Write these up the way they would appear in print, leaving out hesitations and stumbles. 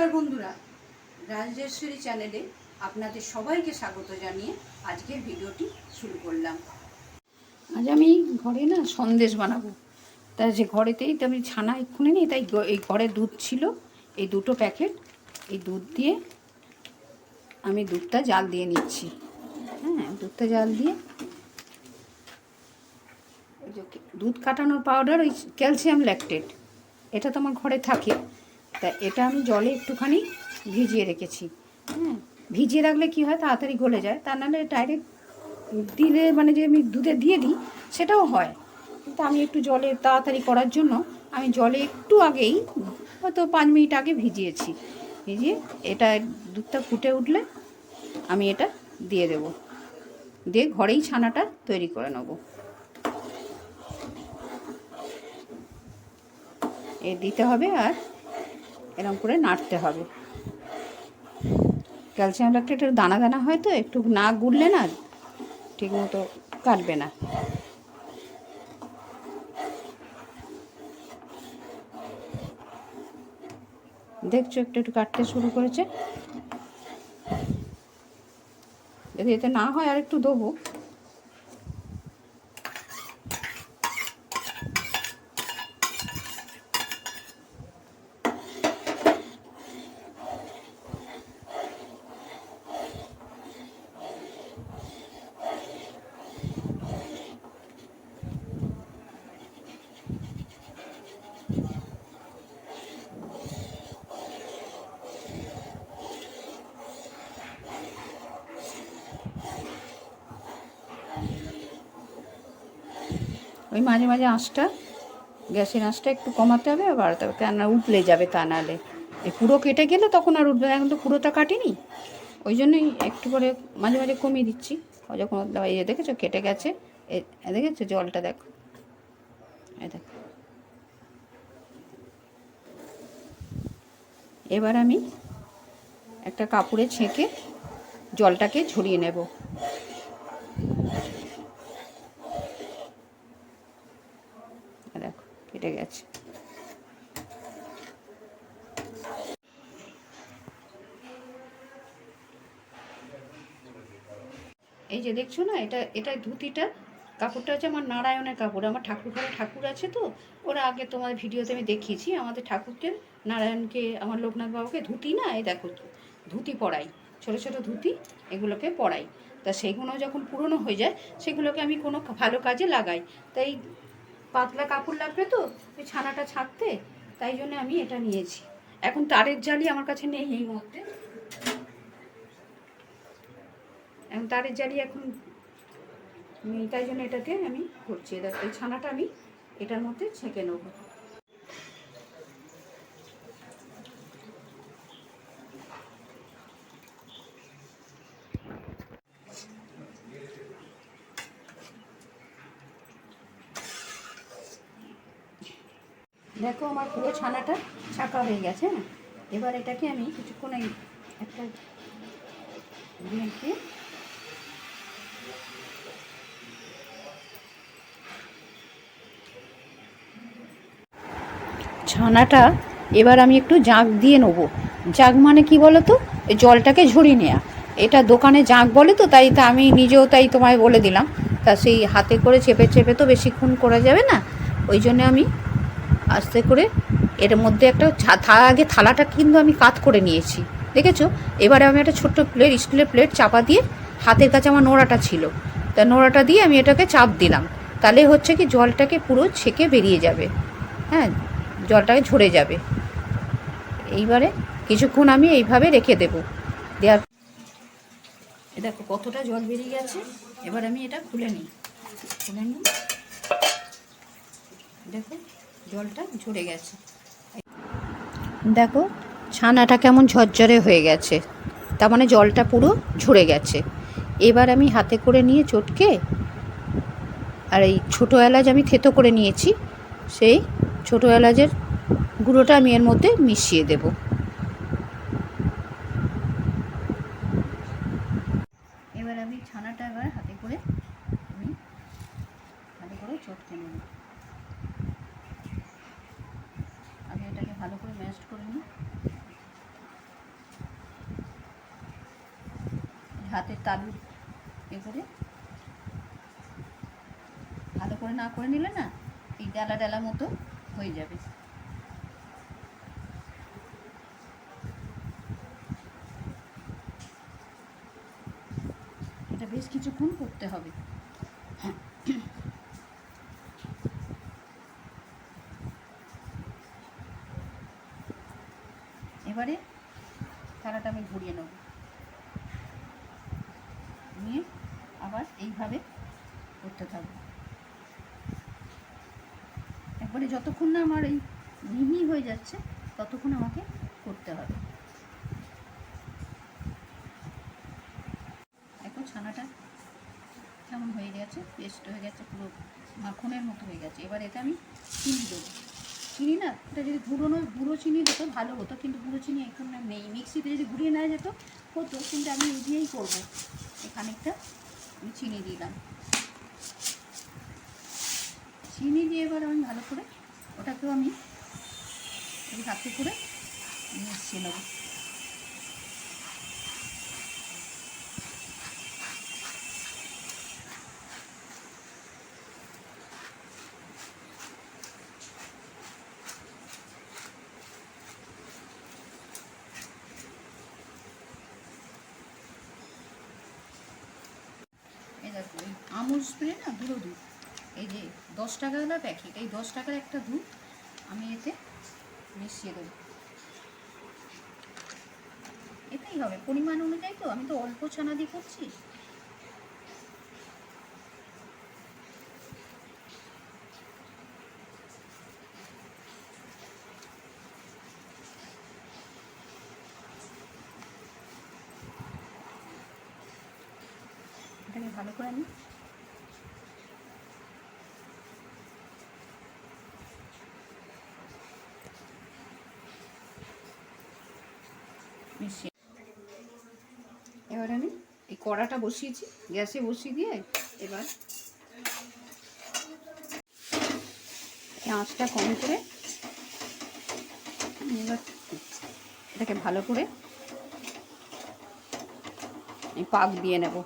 নমস্কার বন্ধুরা, রাজেশ্বরী চ্যানেলে আপনাদের সবাইকে স্বাগত জানিয়ে আজকের ভিডিওটি শুরু করলাম। আজ আমি ঘরে না সন্দেশ বানাবো। তাই যে ঘরেতেই তো আমি ছানা এক্ষুনি নিই, তাই এই ঘরে দুধ ছিল, এই দুটো প্যাকেট, এই দুধ দিয়ে আমি দুধটা জাল দিয়ে নিচ্ছি। হ্যাঁ, দুধটা জাল দিয়ে ওই যে দুধ কাটানোর পাউডার, ওই ক্যালসিয়াম ল্যাকটেট, এটা তো আমার ঘরে থাকে। তা এটা আমি জলে একটুখানি ভিজিয়ে রেখেছি। হ্যাঁ, ভিজিয়ে রাখলে কী হয়, তাড়াতাড়ি গলে যায়। তা নাহলে ডাইরেক্ট দিলে মানে যে আমি দুধে দিয়ে দিই সেটাও হয়, কিন্তু আমি একটু জলে তাড়াতাড়ি করার জন্য আমি জলে একটু আগেই, হয়তো 5 মিনিট আগে ভিজিয়েছি। ভিজিয়ে এটা দুধটা ফুটে উঠলে আমি এটা দিয়ে দেব, দিয়ে ঘরেই ছানাটা তৈরি করে নেব। এ দিতে হবে আর এরকম করে নাড়তে হবে। ক্যালসিয়াম ল্যাকটেটের দানা দানা হয়, তো একটু না গুললে না ঠিক মতো কাটবে না। দেখছো একটু একটু কাটতে শুরু করেছে। যদি এতে না হয় আর একটু দেবো। ওই মাঝে মাঝে আঁচটা, গ্যাসের আঁচটা একটু কমাতে হবে আর বাড়াতে হবে, কেন উঠলে যাবে। তা নাহলে এই পুরো কেটে গেলে তখন আর উঠবে না। এখন তো পুরোটা কাটিনি, ওই জন্যই একটু করে মাঝে মাঝে কমিয়ে দিচ্ছি। যখন এই দেখেছো কেটে গেছে, দেখেছো জলটা দেখো, এই দেখো। এবার আমি একটা কাপড়ে ছেঁকে জলটাকে ঝরিয়ে নেব। দেখো কেটে গেছে। এই যে দেখছো না, এটা ধুতিটা, কাপড়টা হচ্ছে আমার নারায়ণের কাপড়। আমার ঠাকুর ঘরে ঠাকুর আছে, তো ওরা আগে তোমার ভিডিওতে আমি দেখিয়েছি, আমাদের ঠাকুরকে, নারায়ণকে, আমার লোকনাথ বাবাকে ধুতি না, এই দেখো ধুতি পরাই, ছোটো ছোটো ধুতি, এগুলোকে পরাই। তা সেগুলো যখন পুরনো হয়ে যায় সেগুলোকে আমি কোনো ভালো কাজে লাগাই। তাই পাতলা কাপড় লাগবে তো ওই ছানাটা ছাড়তে, তাই জন্য আমি এটা নিয়েছি। এখন তারের জালি আমার কাছে নেই এই মুহূর্তে, এখন তারের জালি এখন তাই জন্য এটাতে আমি করছি। এই ছানাটা আমি এটার মধ্যে ছেঁকে নেব। দেখো আমার পুরো ছানাটা ছাঁকা হয়ে গেছে। না, এবার এটাকে আমি কিছুক্ষণ একটা রেখে ছানাটা এবার আমি একটু জাঁক দিয়ে নেবো। জাঁক মানে কি বলো তো, জলটাকে ঝরিয়ে নেওয়া। এটা দোকানে জাঁক বলে, তো তাই তা আমি নিজেও তাই তোমায় বলে দিলাম। তা সেই হাতে করে চেপে চেপে তো বেশিক্ষণ করা যাবে না, ওই জন্য আমি আস্তে করে এর মধ্যে একটা আগে থালাটা কিন্তু আমি কাত করে নিয়েছি, দেখেছো। এবারে আমি একটা ছোট্ট প্লেট, স্টিলের প্লেট চাপা দিয়ে, হাতের কাছে আমার নোড়াটা ছিল, তা নোড়াটা দিয়ে আমি এটাকে চাপ দিলাম। তাহলে হচ্ছে কি জলটাকে পুরো ছেঁকে বেরিয়ে যাবে। হ্যাঁ, জলটাকে ঝরে যাবে। এইবারে কিছুক্ষণ আমি এইভাবে রেখে দেবো। দেওয়ার দেখো কতটা জল বেরিয়ে গেছে। এবার আমি এটা খুলে নিই। দেখো জলটা ঝরে গেছে। দেখো ছানাটা কেমন ঝরঝরে হয়ে গেছে, তার মানে জলটা পুরো ঝরে গেছে। এবার আমি হাতে করে নিয়ে চটকে, আর এই ছোটো এলাচ আমি থেতো করে নিয়েছি, সেই ছোটো এলাচের গুঁড়োটা আমি এর মধ্যে মিশিয়ে দেব। এবার আমি ছানাটা হাতে করে চটকে নেব। আমি এটাকে ভালো করে ম্যাশ করে নিই। তালু এ করে ভালো করে না করে নিলে না এই ডালা ডালা মতো হয়ে যাবে। এটা বেশ কিছুক্ষণ করতে হবে। এবারে থালাটা আমি ঘুরিয়ে নেব, নিয়ে আবার এইভাবে করতে থাকবো। একবারে যতক্ষণ না আমার এই মিহি হয়ে যাচ্ছে ততক্ষণ আমাকে করতে হবে। এখন ছানাটা কেমন হয়ে গেছে, পেস্ট হয়ে গেছে, পুরো মাখনের মতো হয়ে গেছে। এবার এটা আমি চিনি দেবো। চিনি না, এটা যদি গুঁড়ো চিনি হতো ভালো হতো, কিন্তু গুঁড়ো চিনি এখন নেই। মিক্সিতে যদি ঘুরিয়ে নেওয়া যেত হতো, কিন্তু আমি এই দিয়েই করবো। খানিকটা আমি চিনি দিলাম। চিনি দিয়ে এবার আমি ভালো করে ওটাকেও আমি এই হাতে করে মিশিয়ে নেব। এই দেখো, এই আমুল স্প্রে না, গুঁড়ো দুধ, এই যে 10 টাকাওয়ালা প্যাকেট, এই 10 টাকার একটা দুধ আমি এতে মিশিয়ে দেবো। এটাই হবে পরিমাণ অনুযায়ী, তো আমি তো অল্প ছানা দিয়ে করছি। এটাকে ভালো করে আমি মিশিয়ে, এবার আমি এই কড়াটা বসিয়েছি, গ্যাসে বসিয়ে দিয়ে এবার আঁচটা কম করে এবার এটাকে ভালো করে পাক দিয়ে নেব।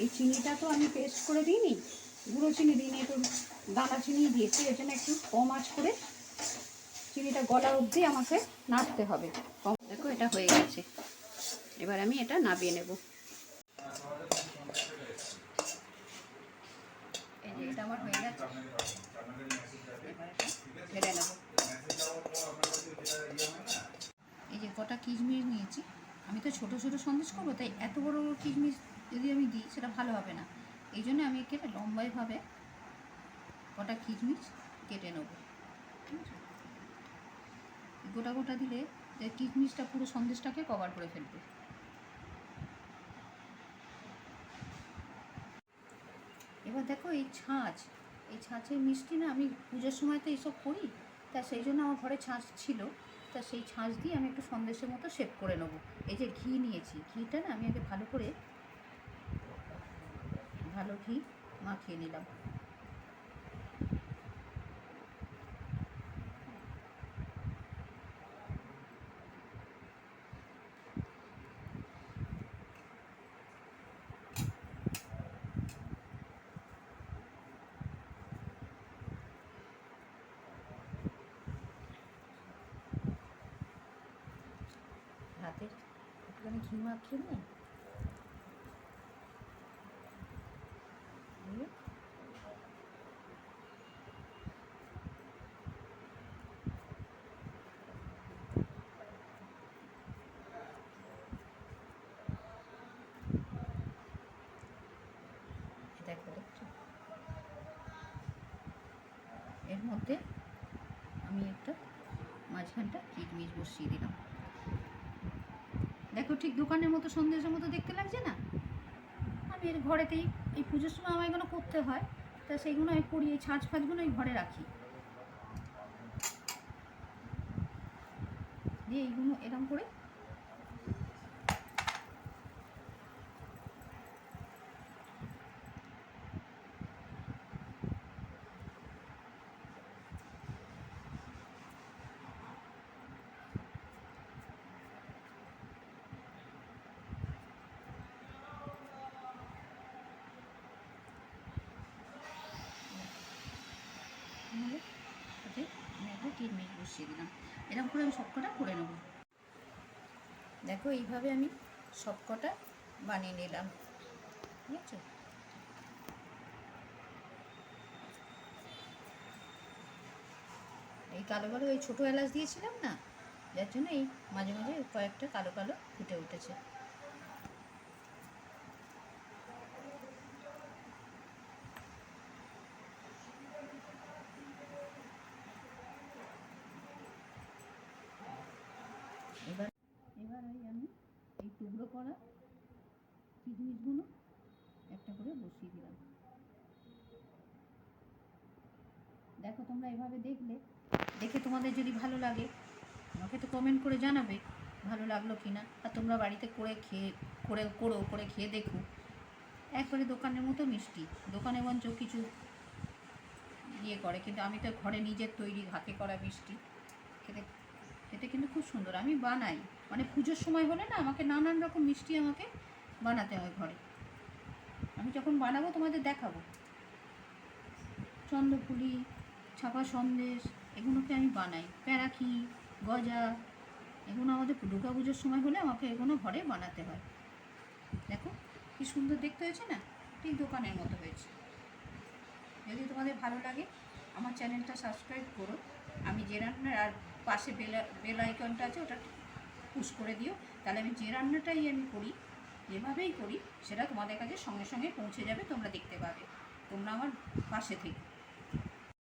এই চিনিটা তো আমি পেস্ট করে দিইনি, গুঁড়ো চিনি দিইনি, একটু দানা চিনি দিয়েছি। এর জন্য একটু কম আঁচ করে চিনিটা গলা অবধি আমাকে নাড়তে হবে। দেখো এটা হয়ে গেছে, এবার আমি এটা নামিয়ে নেব। এই যে এটা আমার হয়ে গেছে, এবার এটা ঢেলে নেব। এই যে কটা কিশমিশ নিয়েছি, আমি তো ছোটো ছোটো সন্দেশ করবো, তাই এত বড় বড় কিশমিশ যদি আমি দিই সেটা ভালো হবে না। এই জন্য আমি কেটে লম্বাইভাবে কটা কিশমিশ কেটে নেব। ঠিক আছে, গোটা গোটা দিলে যে কিশমিশটা পুরো সন্দেশটাকে কভার করে ফেলবে। এবার দেখো এই ছাঁচের মিষ্টি না, আমি পুজোর সময় তো এইসব করি, তা সেই জন্য আমার ঘরে ছাঁচ ছিল। তা সেই ছাঁচ দিয়ে আমি একটু সন্দেশের মতো শেপ করে নেবো। এই যে ঘি নিয়েছি, ঘিটা না আমি আগে ভালো করে ঘি মাখিয়ে নিলাম। হাতে একটুখানি ঘি মাখিয়ে নিয়ে দেখো, দেখছো, এর মধ্যে আমি একটা মাঝখানটা কিশমিশ বসিয়ে দিলাম। দেখো ঠিক দোকানের মতো সন্দেশের মতো দেখতে লাগছে না? আমি এর ঘরেতেই এই পুজোর সময় আমার এগুলো করতে হয়, তা সেইগুলো আমি করি। এই ছাঁচ ফাঁচগুলো আমি ঘরে রাখি, দিয়ে এইগুলো এরকম করে কিশমিশ বসিয়ে দিলাম। এরকম করে আমি সবকটা করে নেব। দেখো এইভাবে আমি সবকটা বানিয়ে নিলাম, ঠিক আছে। এই কালো কালো এই ছোটো এলাচ দিয়েছিলাম না, যার জন্য এই মাঝে মাঝে কয়েকটা কালো কালো ফুটে উঠেছে। এবার এবার আমি এই টুকরো করা কিশমিশগুলো একটা করে বসিয়ে দিলাম। দেখো তোমরা এভাবে দেখে তোমাদের যদি ভালো লাগে আমাকে তো কমেন্ট করে জানাবে ভালো লাগলো কি না। আর তোমরা বাড়িতে করে খেয়ে দেখো, একবারে দোকানের মতো মিষ্টি। দোকানে বঞ্চ কিছু ইয়ে করে, কিন্তু আমি তো ঘরে নিজের তৈরি হাতে করা মিষ্টি খেতে খেতে কিন্তু খুব সুন্দর। আমি বানাই, মানে পুজোর সময় হলে না আমাকে নানান রকম মিষ্টি আমাকে বানাতে হয় ঘরে। আমি যখন বানাবো তোমাদের দেখাবো। চন্দ্রপুলি, ছাপা সন্দেশ, এগুলোকে আমি বানাই। প্যারাকি, গজা, এগুলো আমাদের দুর্গা পুজোর সময় হলে আমাকে এগুলো ঘরে বানাতে হয়। দেখো কি সুন্দর দেখতে হয়েছে না, ঠিক দোকানের মতো হয়েছে। যদি তোমাদের ভালো লাগে আমার চ্যানেলটা সাবস্ক্রাইব করো। আমি যে রান্নার আর পাশে বেল আইকনটা আছে ওটা পুশ করে দিও, তাহলে আমি যে রান্নাটাই আমি করি, যেভাবেই করি, সেটা তোমাদের কাছে সঙ্গে সঙ্গে পৌঁছে যাবে, তোমরা দেখতে পাবে। তোমরা আমার পাশে থেকে